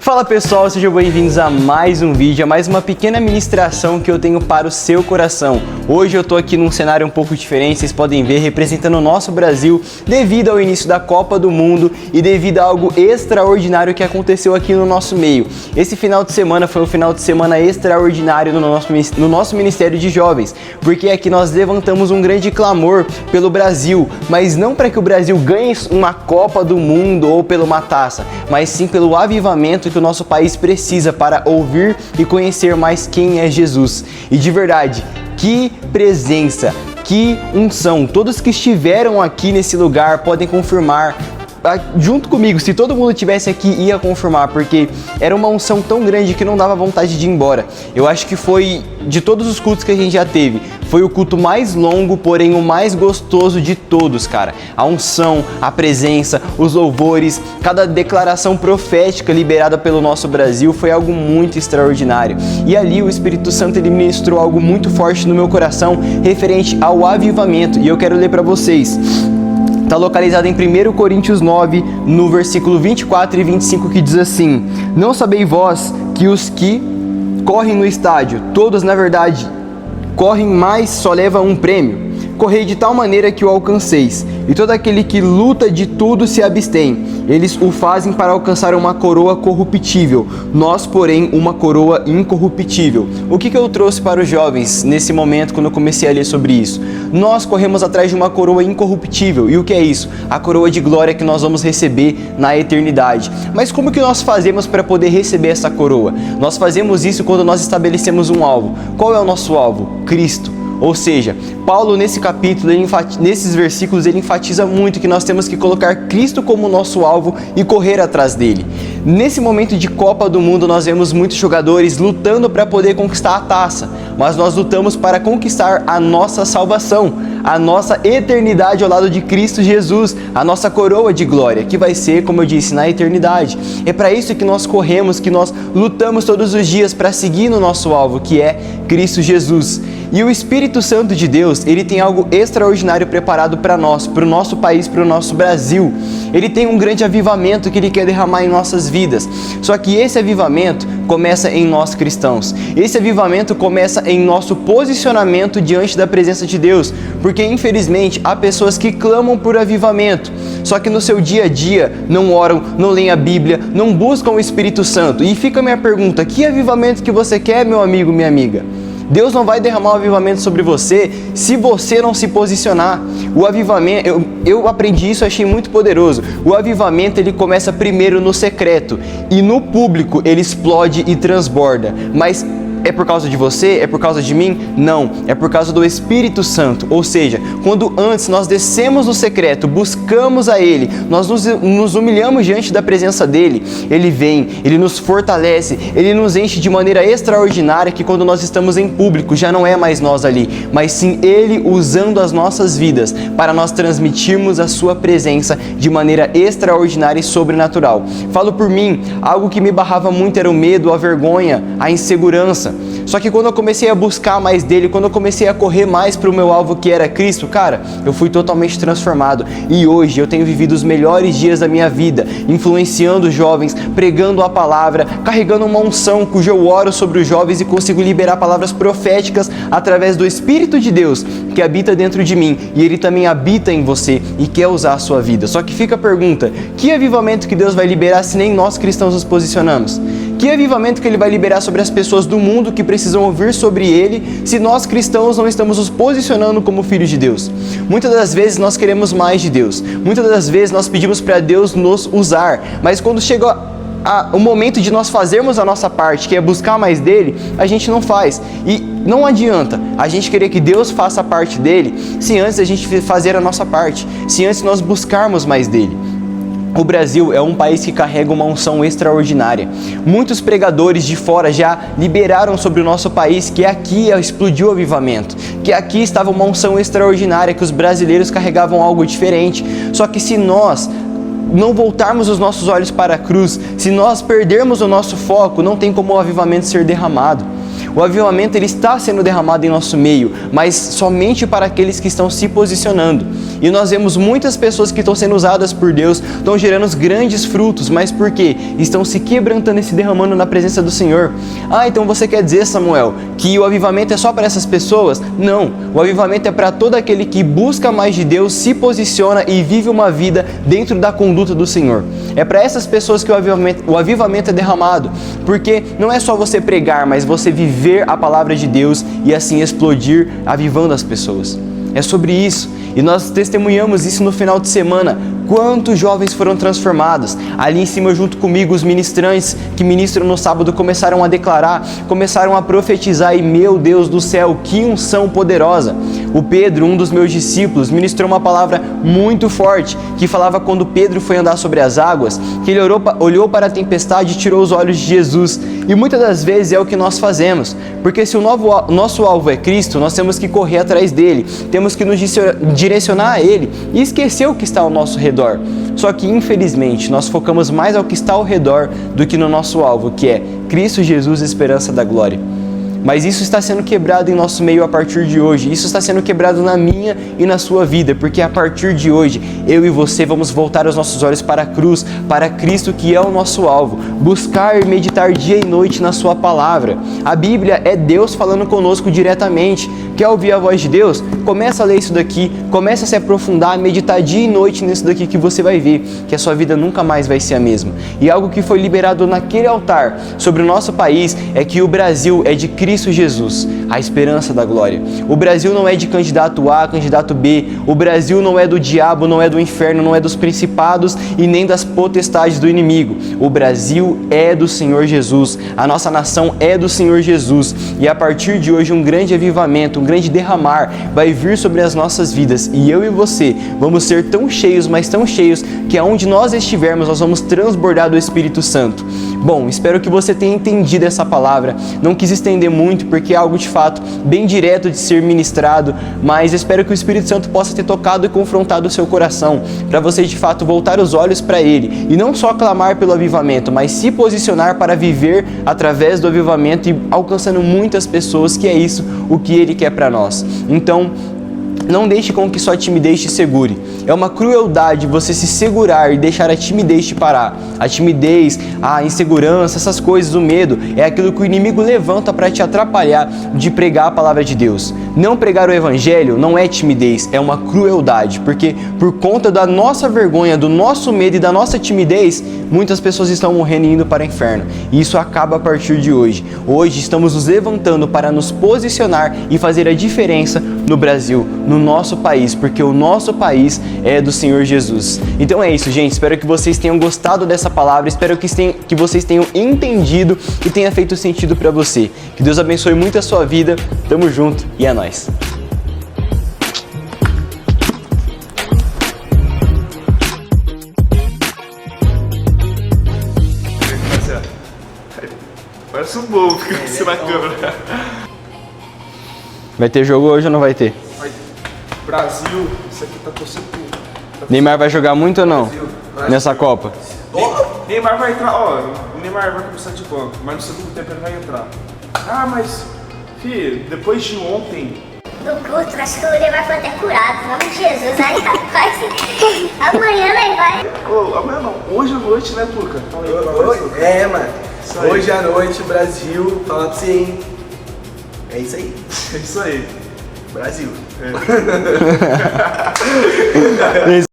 Fala pessoal, sejam bem-vindos a mais um vídeo, a mais uma pequena ministração que eu tenho para o seu coração. Hoje eu tô aqui num cenário um pouco diferente, vocês podem ver, representando o nosso Brasil devido ao início da Copa do Mundo e devido a algo extraordinário que aconteceu aqui no nosso meio. Esse final de semana foi um final de semana extraordinário no nosso Ministério de Jovens, porque aqui nós levantamos um grande clamor pelo Brasil, mas não para que o Brasil ganhe uma Copa do Mundo ou pela uma taça, mas sim pelo avivamento que o nosso país precisa para ouvir e conhecer mais quem é Jesus. E de verdade, que presença, que unção! Todos que estiveram aqui nesse lugar podem confirmar junto comigo, se todo mundo tivesse aqui ia confirmar, porque era uma unção tão grande que não dava vontade de ir embora. Eu acho que foi, de todos os cultos que a gente já teve, foi o culto mais longo, porém o mais gostoso de todos, cara. A unção, a presença, os louvores, cada declaração profética liberada pelo nosso Brasil foi algo muito extraordinário. E ali o Espírito Santo ele ministrou algo muito forte no meu coração referente ao avivamento, e eu quero ler para vocês. Está localizado em 1 Coríntios 9, no versículo 24 e 25, que diz assim: Não sabeis vós que os que correm no estádio, todos na verdade correm, mas só leva um prêmio? Correi de tal maneira que o alcanceis, e todo aquele que luta de tudo se abstém. Eles o fazem para alcançar uma coroa corruptível, nós, porém, uma coroa incorruptível. O que eu trouxe para os jovens nesse momento, quando eu comecei a ler sobre isso? Nós corremos atrás de uma coroa incorruptível. E o que é isso? A coroa de glória que nós vamos receber na eternidade. Mas como que nós fazemos para poder receber essa coroa? Nós fazemos isso quando nós estabelecemos um alvo. Qual é o nosso alvo? Cristo. Ou seja, Paulo nesse capítulo, nesses versículos, ele enfatiza muito que nós temos que colocar Cristo como nosso alvo e correr atrás dele. Nesse momento de Copa do Mundo, nós vemos muitos jogadores lutando para poder conquistar a taça, mas nós lutamos para conquistar a nossa salvação, a nossa eternidade ao lado de Cristo Jesus, a nossa coroa de glória, que vai ser, como eu disse, na eternidade. É para isso que nós corremos, que nós lutamos todos os dias para seguir no nosso alvo, que é Cristo Jesus. E o Espírito Santo de Deus, ele tem algo extraordinário preparado para nós, para o nosso país, para o nosso Brasil. Ele tem um grande avivamento que ele quer derramar em nossas vidas. Só que esse avivamento começa em nós cristãos. Esse avivamento começa em nosso posicionamento diante da presença de Deus. Porque infelizmente há pessoas que clamam por avivamento, só que no seu dia a dia não oram, não leem a Bíblia, não buscam o Espírito Santo. E fica a minha pergunta: que avivamento que você quer, meu amigo, minha amiga? Deus não vai derramar um avivamento sobre você se você não se posicionar. O avivamento, eu aprendi isso, achei muito poderoso. O avivamento ele começa primeiro no secreto e no público ele explode e transborda. Mas é por causa de você? É por causa de mim? Não, é por causa do Espírito Santo. Ou seja, quando antes nós descemos no secreto, buscamos a Ele, nós nos humilhamos diante da presença dEle, Ele vem, Ele nos fortalece, Ele nos enche de maneira extraordinária, que quando nós estamos em público já não é mais nós ali, mas sim Ele usando as nossas vidas para nós transmitirmos a Sua presença de maneira extraordinária e sobrenatural. Falo por mim, algo que me barrava muito era o medo, a vergonha, a insegurança. Só que quando eu comecei a buscar mais dele, quando eu comecei a correr mais para o meu alvo que era Cristo, cara, eu fui totalmente transformado. E hoje eu tenho vivido os melhores dias da minha vida, influenciando os jovens, pregando a palavra, carregando uma unção cujo eu oro sobre os jovens e consigo liberar palavras proféticas através do Espírito de Deus que habita dentro de mim. E ele também habita em você e quer usar a sua vida. Só que fica a pergunta: que avivamento que Deus vai liberar se nem nós cristãos nos posicionamos? Que avivamento que Ele vai liberar sobre as pessoas do mundo que precisam ouvir sobre Ele, se nós cristãos não estamos nos posicionando como filhos de Deus? Muitas das vezes nós queremos mais de Deus, muitas das vezes nós pedimos para Deus nos usar, mas quando chega o momento de nós fazermos a nossa parte, que é buscar mais dele, a gente não faz. E não adianta a gente querer que Deus faça a parte dele, se antes a gente fazer a nossa parte, se antes nós buscarmos mais dele. O Brasil é um país que carrega uma unção extraordinária. Muitos pregadores de fora já liberaram sobre o nosso país que aqui explodiu o avivamento, que aqui estava uma unção extraordinária, que os brasileiros carregavam algo diferente. Só que se nós não voltarmos os nossos olhos para a cruz, se nós perdermos o nosso foco, não tem como o avivamento ser derramado. O avivamento ele está sendo derramado em nosso meio, mas somente para aqueles que estão se posicionando. E nós vemos muitas pessoas que estão sendo usadas por Deus, estão gerando grandes frutos, mas por quê? Estão se quebrantando e se derramando na presença do Senhor. Então você quer dizer, Samuel, que o avivamento é só para essas pessoas? Não, o avivamento é para todo aquele que busca mais de Deus, se posiciona e vive uma vida dentro da conduta do Senhor. É para essas pessoas que o avivamento é derramado, porque não é só você pregar, mas você viver a palavra de Deus e assim explodir, avivando as pessoas. É sobre isso, e nós testemunhamos isso no final de semana. Quantos jovens foram transformados? Ali em cima junto comigo, os ministrantes que ministram no sábado começaram a declarar, começaram a profetizar e, meu Deus do céu, que unção poderosa! O Pedro, um dos meus discípulos, ministrou uma palavra muito forte, que falava quando Pedro foi andar sobre as águas, que ele olhou para a tempestade e tirou os olhos de Jesus. E muitas das vezes é o que nós fazemos, porque se o nosso alvo é Cristo, nós temos que correr atrás dele, temos que nos direcionar a ele e esquecer o que está ao nosso redor. Só que, infelizmente, nós focamos mais ao que está ao redor do que no nosso alvo, que é Cristo Jesus, esperança da glória. Mas isso está sendo quebrado em nosso meio a partir de hoje. Isso está sendo quebrado na minha e na sua vida, porque a partir de hoje, eu e você vamos voltar os nossos olhos para a cruz, para Cristo, que é o nosso alvo. Buscar e meditar dia e noite na sua palavra. A Bíblia é Deus falando conosco diretamente. Quer ouvir a voz de Deus? Começa a ler isso daqui, começa a se aprofundar, meditar dia e noite nisso daqui, que você vai ver que a sua vida nunca mais vai ser a mesma. E algo que foi liberado naquele altar sobre o nosso país é que o Brasil é de Cristo Jesus, a esperança da glória. O Brasil não é de candidato A, candidato B. O Brasil não é do diabo, não é do inferno, não é dos principados e nem das potestades do inimigo. O Brasil é do Senhor Jesus. A nossa nação é do Senhor Jesus. E a partir de hoje um grande avivamento, um grande derramar vai vir sobre as nossas vidas. E eu e você vamos ser tão cheios, mas tão cheios, que aonde nós estivermos nós vamos transbordar do Espírito Santo. Bom, espero que você tenha entendido essa palavra. Não quis estender muito porque é algo de fato bem direto de ser ministrado, mas espero que o Espírito Santo possa ter tocado e confrontado o seu coração, para você de fato voltar os olhos para Ele e não só clamar pelo avivamento, mas se posicionar para viver através do avivamento e alcançando muitas pessoas, que é isso o que Ele quer para nós. Então, não deixe com que sua timidez te segure. É uma crueldade você se segurar e deixar a timidez te parar. A timidez, a insegurança, essas coisas, o medo, é aquilo que o inimigo levanta para te atrapalhar de pregar a palavra de Deus. Não pregar o evangelho não é timidez, é uma crueldade, porque por conta da nossa vergonha, do nosso medo e da nossa timidez, muitas pessoas estão morrendo e indo para o inferno. E isso acaba a partir de hoje. Hoje estamos nos levantando para nos posicionar e fazer a diferença no Brasil, no nosso país, porque o nosso país é do Senhor Jesus. Então é isso, gente. Espero que vocês tenham gostado dessa palavra, espero que vocês tenham entendido e tenha feito sentido para você. Que Deus abençoe muito a sua vida. Tamo junto e é nóis. Parece um bobo ficar assim na câmera. Vai ter jogo hoje ou não vai ter? Vai. Brasil, isso aqui tá torcendo tudo. Neymar vai jogar muito ou não? Nessa Copa? Neymar vai entrar, ó, o Neymar vai começar de banco, mas no segundo tempo ele vai entrar. Mas, filho, depois de ontem... Do culto, acho que o Neymar foi até curado, em nome de Jesus, aí rapaz, amanhã ele vai... Amanhã não, hoje à noite, né, Tuca? Fala aí pra nós. Mano, hoje à noite, Brasil, falar pra você, hein? É isso aí. É isso aí. Brasil. É.